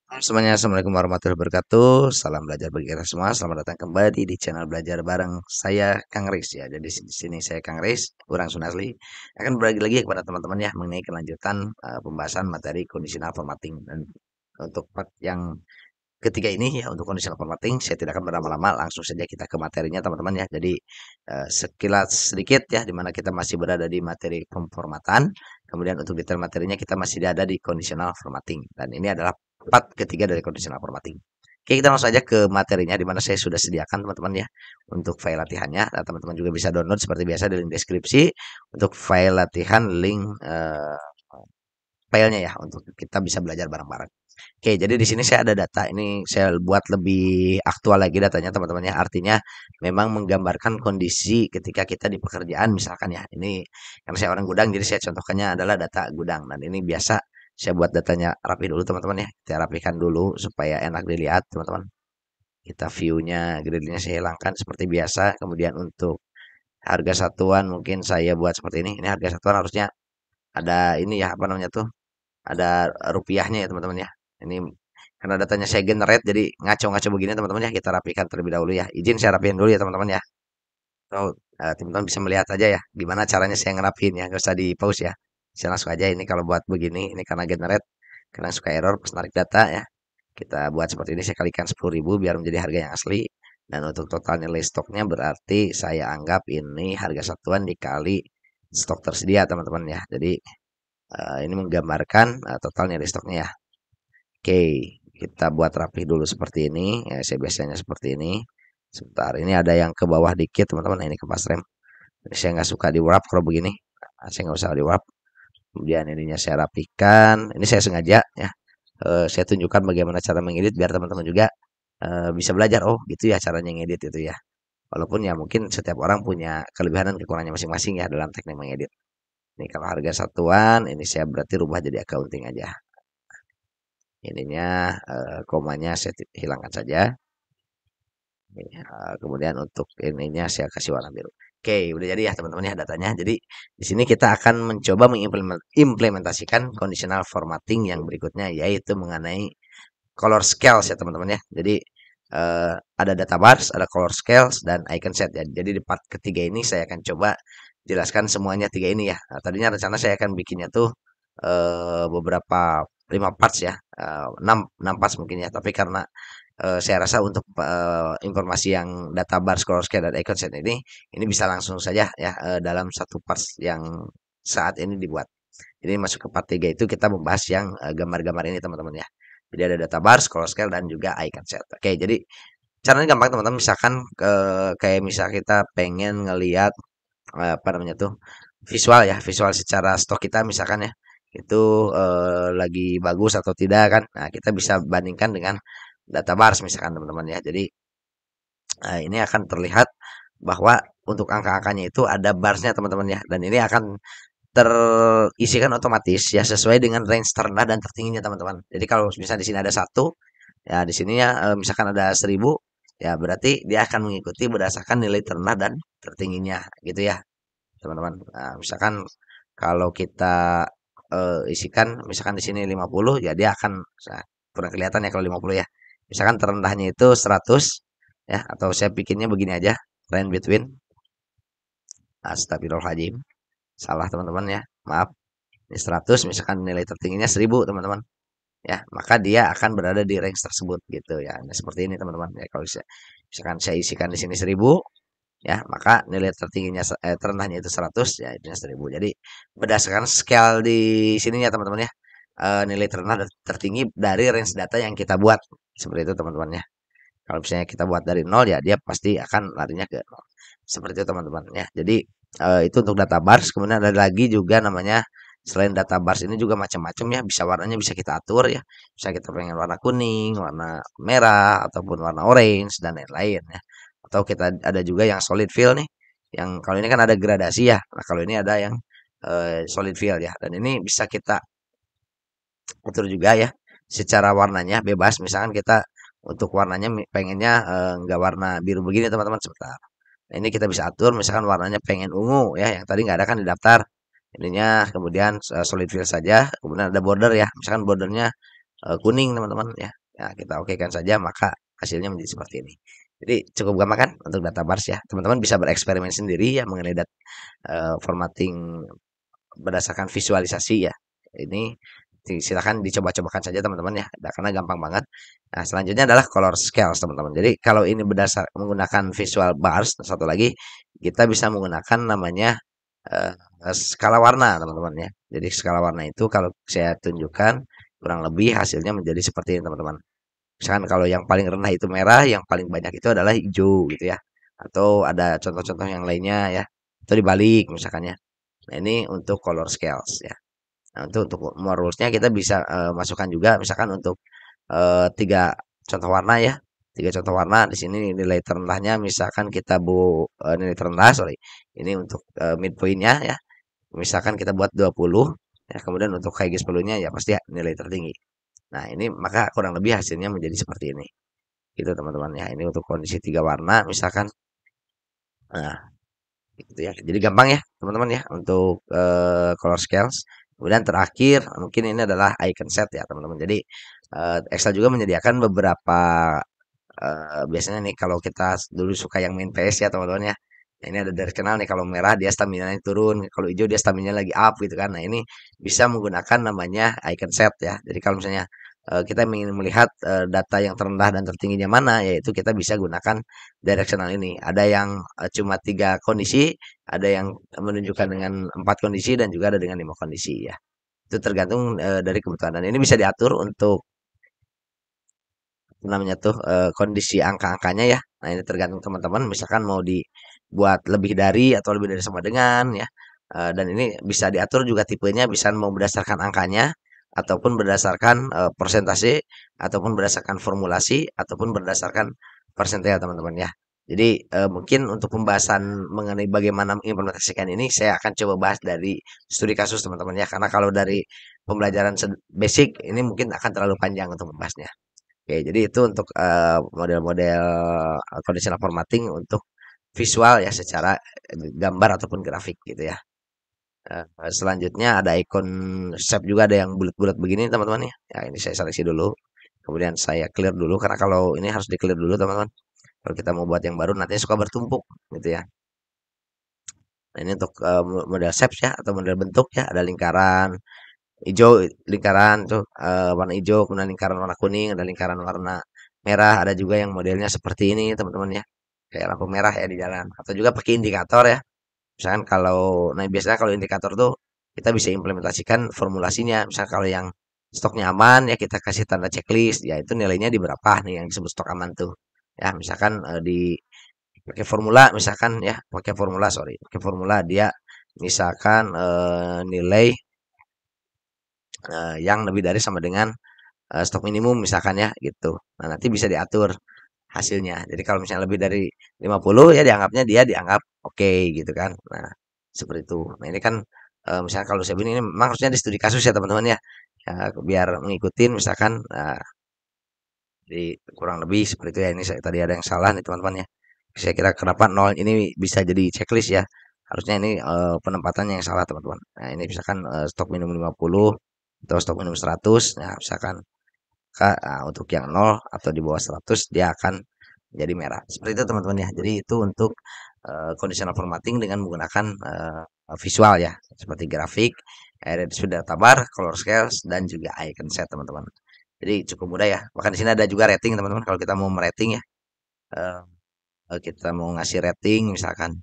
Halo semuanya, assalamualaikum warahmatullahi wabarakatuh. Salam belajar bagi kita semua. Selamat datang kembali di channel belajar bareng saya, Kang Riz ya. Jadi di sini saya Kang Riz, Urang Sunasli akan berbagi lagi kepada teman-teman ya mengenai kelanjutan pembahasan materi conditional formatting. Dan untuk part yang ketiga ini ya untuk conditional formatting, saya tidak akan berlama-lama, langsung saja kita ke materinya teman-teman ya. Jadi sekilas sedikit ya, di mana kita masih berada di materi pemformatan. Kemudian untuk detail materinya kita masih ada di conditional formatting. Dan ini adalah part ketiga dari conditional formatting. Oke, kita langsung saja ke materinya di mana saya sudah sediakan teman-teman ya untuk file latihannya. Nah, teman-teman juga bisa download seperti biasa di link deskripsi untuk file latihan link filenya ya untuk kita bisa belajar bareng-bareng. Oke, jadi di sini saya ada data ini saya buat lebih aktual lagi datanya teman-teman ya. Artinya memang menggambarkan kondisi ketika kita di pekerjaan misalkan ya. Ini karena saya orang gudang jadi saya contohkannya adalah data gudang dan ini biasa saya buat datanya rapi dulu teman-teman ya. Kita rapikan dulu supaya enak dilihat teman-teman. Kita view-nya, grid-nya saya hilangkan seperti biasa. Kemudian untuk harga satuan mungkin saya buat seperti ini. Ini harga satuan harusnya ada ini ya apa namanya tuh? Ada rupiahnya ya teman-teman ya. Ini karena datanya saya generate jadi ngaco-ngaco begini teman-teman ya. Kita rapikan terlebih dahulu ya. Izin saya rapiin dulu ya teman-teman ya. So, teman-teman bisa melihat aja ya gimana caranya saya ngerapin ya. Gak usah di pause ya. Saya langsung aja ini kalau buat begini ini karena generate karena suka error pas narik data ya. Kita buat seperti ini saya kalikan 10.000 biar menjadi harga yang asli. Dan untuk total nilai stoknya berarti saya anggap ini harga satuan dikali stok tersedia teman-teman ya. Jadi ini menggambarkan total nilai stoknya ya. Oke, kita buat rapi dulu seperti ini. Ya, saya biasanya seperti ini. Sebentar, ini ada yang ke bawah dikit, teman-teman. Nah, ini ke pas rem. Jadi saya nggak suka di wrap kalau begini. Nah, saya nggak usah di wrap. Kemudian ininya saya rapikan. Ini saya sengaja ya. Saya tunjukkan bagaimana cara mengedit biar teman-teman juga bisa belajar. Oh, gitu ya caranya ngedit itu ya. Walaupun ya mungkin setiap orang punya kelebihan dan kekurangannya masing-masing ya dalam teknik mengedit. Ini kalau harga satuan, ini saya berarti rubah jadi accounting aja. Ininya komanya saya hilangkan saja. Kemudian untuk ininya saya kasih warna biru. Oke, udah jadi ya teman-teman ya datanya. Jadi di sini kita akan mencoba mengimplementasikan conditional formatting yang berikutnya yaitu mengenai color scales ya teman-teman ya. Jadi ada data bars, ada color scales dan icon set ya. Jadi di part ketiga ini saya akan coba jelaskan semuanya tiga ini ya. Nah, tadinya rencana saya akan bikinnya tuh beberapa 5 parts ya, 6 parts mungkin ya. Tapi karena saya rasa untuk informasi yang data bar, scroll scale, dan icon set ini bisa langsung saja ya dalam satu parts yang saat ini dibuat. Jadi masuk ke part 3 itu kita membahas yang gambar-gambar ini teman-teman ya. Jadi ada data bar, scroll scale, dan juga icon set. Oke, jadi caranya gampang teman-teman. Misalkan kayak misal kita pengen ngelihat apa namanya tuh visual ya, visual secara stok kita misalkan ya itu lagi bagus atau tidak kan. Nah, kita bisa bandingkan dengan data bars misalkan teman-teman ya. Jadi ini akan terlihat bahwa untuk angka-angkanya itu ada barsnya teman-teman ya. Dan ini akan terisikan otomatis ya sesuai dengan range terendah dan tertingginya teman-teman. Jadi kalau misalnya di sini ada satu, ya di sini ya misalkan ada 1.000, ya berarti dia akan mengikuti berdasarkan nilai terendah dan tertingginya gitu ya teman-teman. Nah, misalkan kalau kita isikan misalkan di sini 50 ya dia akan nah, kurang kelihatan ya kalau 50 ya. Misalkan terendahnya itu 100 ya atau saya bikinnya begini aja, range between. Astagfirullahaladzim. Salah teman-teman ya. Maaf. Ini 100 misalkan nilai tertingginya 1.000 teman-teman. Ya, maka dia akan berada di range tersebut gitu ya. Nah, seperti ini teman-teman. Ya, kalau misalkan saya isikan di sini 1.000 ya maka nilai tertingginya terendahnya itu 100 ya itu 1.000. Jadi berdasarkan scale di sininya teman-teman ya nilai terendah dan tertinggi dari range data yang kita buat seperti itu teman-teman ya. Kalau misalnya kita buat dari nol ya dia pasti akan larinya ke nol seperti itu teman-teman ya. Jadi itu untuk data bars. Kemudian ada lagi juga namanya selain data bars ini juga macam-macam ya, bisa warnanya bisa kita atur ya, bisa kita pengen warna kuning, warna merah ataupun warna orange dan lain-lain ya. Atau kita ada juga yang solid fill nih, yang kalau ini kan ada gradasi ya. Nah kalau ini ada yang solid fill ya, dan ini bisa kita atur juga ya secara warnanya bebas. Misalkan kita untuk warnanya pengennya nggak warna biru begini teman-teman sebentar. Nah, ini kita bisa atur misalkan warnanya pengen ungu ya yang tadi nggak ada kan di daftar ininya. Kemudian solid fill saja, kemudian ada border ya misalkan bordernya kuning teman-teman ya. Ya, kita okekan saja maka hasilnya menjadi seperti ini. Jadi cukup gampang kan untuk data bars ya. Teman-teman bisa bereksperimen sendiri ya mengenai formatting berdasarkan visualisasi ya. Ini silakan dicoba-cobakan saja teman-teman ya, karena gampang banget. Nah, selanjutnya adalah color scales teman-teman. Jadi kalau ini berdasar menggunakan visual bars, satu lagi kita bisa menggunakan namanya eh, skala warna teman-teman ya. Jadi skala warna itu kalau saya tunjukkan kurang lebih hasilnya menjadi seperti ini teman-teman. Misalkan kalau yang paling rendah itu merah, yang paling banyak itu adalah hijau gitu ya. Atau ada contoh-contoh yang lainnya ya. Atau dibalik misalkan ya. Nah, ini untuk color scales ya. Nah, untuk more rules-nya kita bisa masukkan juga misalkan untuk tiga contoh warna ya. Tiga contoh warna di sini nilai terendahnya misalkan kita nilai terendah sorry. Ini untuk midpoint-nya ya. Misalkan kita buat 20 ya, kemudian untuk high gaze value-nya ya pasti nilai tertinggi. Nah, ini maka kurang lebih hasilnya menjadi seperti ini. Gitu teman-teman ya. Ini untuk kondisi tiga warna misalkan. Nah, gitu ya. Jadi gampang ya, teman-teman ya untuk color scales. Kemudian terakhir mungkin ini adalah icon set ya, teman-teman. Jadi Excel juga menyediakan beberapa biasanya nih kalau kita dulu suka yang main PS ya, teman-teman ya. Nah, ini ada dari kenal nih kalau merah dia stamina-nya turun, kalau hijau dia stamina lagi up gitu kan. Nah, ini bisa menggunakan namanya icon set ya. Jadi kalau misalnya kita ingin melihat data yang terendah dan tertingginya mana, yaitu kita bisa gunakan directional ini. Ada yang cuma tiga kondisi, ada yang menunjukkan dengan empat kondisi dan juga ada dengan lima kondisi ya. Itu tergantung dari kebutuhan dan ini bisa diatur untuk namanya tuh kondisi angka-angkanya ya. Nah, ini tergantung teman-teman misalkan mau dibuat lebih dari atau lebih dari sama dengan ya. Dan ini bisa diatur juga tipenya bisa mau berdasarkan angkanya ataupun berdasarkan persentase ataupun berdasarkan formulasi ataupun berdasarkan persentase teman-teman ya. Jadi mungkin untuk pembahasan mengenai bagaimana mengimplementasikan ini saya akan coba bahas dari studi kasus teman-teman ya karena kalau dari pembelajaran basic ini mungkin akan terlalu panjang untuk membahasnya. Oke, jadi itu untuk model-model conditional formatting untuk visual ya secara gambar ataupun grafik gitu ya. Selanjutnya ada icon shape juga ada yang bulat-bulat begini teman-teman ya. Ya ini saya seleksi dulu. Kemudian saya clear dulu karena kalau ini harus di clear dulu teman-teman. Kalau kita mau buat yang baru nanti suka bertumpuk gitu ya. Nah, ini untuk model shapes ya atau model bentuk ya ada lingkaran hijau, lingkaran tuh warna hijau, kemudian lingkaran warna kuning, ada lingkaran warna merah, ada juga yang modelnya seperti ini teman-teman ya. Kayak lampu merah ya di jalan atau juga pakai indikator ya. Misalkan kalau nah biasanya kalau indikator tuh kita bisa implementasikan formulasinya. Misal kalau yang stoknya aman ya kita kasih tanda checklist ya itu nilainya di berapa nih yang disebut stok aman tuh. Ya, misalkan di pakai formula misalkan ya, pakai formula sorry, pakai formula dia misalkan nilai yang lebih dari sama dengan stok minimum misalkan ya gitu. Nah, nanti bisa diatur hasilnya. Jadi kalau misalnya lebih dari 50 ya dianggapnya dia dianggap oke gitu kan. Nah, seperti itu. Nah, ini kan misalnya kalau saya ini memang harusnya di studi kasus ya teman-teman ya. Ya, biar mengikutin misalkan di kurang lebih seperti itu ya. Ini saya, tadi ada yang salah nih teman-teman ya. Saya kira kenapa nol ini bisa jadi checklist ya. Harusnya ini penempatannya yang salah teman-teman. Nah, ini misalkan stok minimum 50 atau stok minimum 100. Nah, misalkan untuk yang nol atau di bawah 100 dia akan menjadi merah. Seperti itu teman-teman ya. Jadi itu untuk conditional formatting dengan menggunakan visual ya, seperti grafik, sudah tabar, color scales dan juga icon set teman-teman. Jadi cukup mudah ya. Bahkan di sini ada juga rating teman-teman kalau kita mau merating ya. Eh, kita mau ngasih rating misalkan.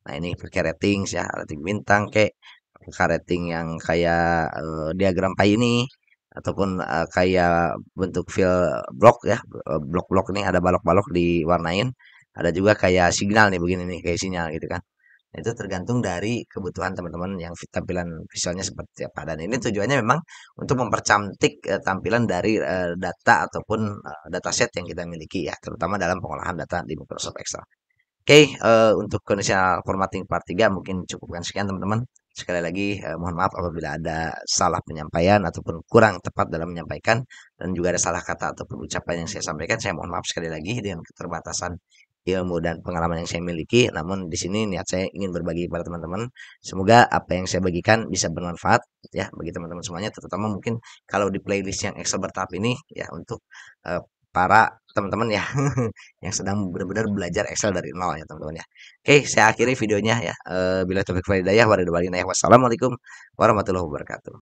Nah, ini pakai rating ya, rating bintang kayak pakai rating yang kayak diagram pie ini ataupun kayak bentuk fill block ya, blok-blok nih ada balok-balok diwarnain. Ada juga kayak signal nih begini nih, kayak sinyal gitu kan. Nah, itu tergantung dari kebutuhan teman-teman yang tampilan visualnya seperti apa. Dan ini tujuannya memang untuk mempercantik tampilan dari data ataupun dataset yang kita miliki ya, terutama dalam pengolahan data di Microsoft Excel. Oke, untuk conditional formatting part 3 mungkin cukupkan sekian teman-teman. Sekali lagi mohon maaf apabila ada salah penyampaian ataupun kurang tepat dalam menyampaikan dan juga ada salah kata ataupun ucapan yang saya sampaikan. Saya mohon maaf sekali lagi dengan keterbatasan ilmu dan pengalaman yang saya miliki, namun di sini niat saya ingin berbagi kepada teman-teman. Semoga apa yang saya bagikan bisa bermanfaat ya bagi teman-teman semuanya, terutama mungkin kalau di playlist yang Excel bertahap ini ya untuk para teman-teman ya yang sedang benar-benar belajar Excel dari nol ya teman-teman ya. Oke, saya akhiri videonya ya. Bila taufiq wal hidayah, wassalamualaikum warahmatullahi wabarakatuh.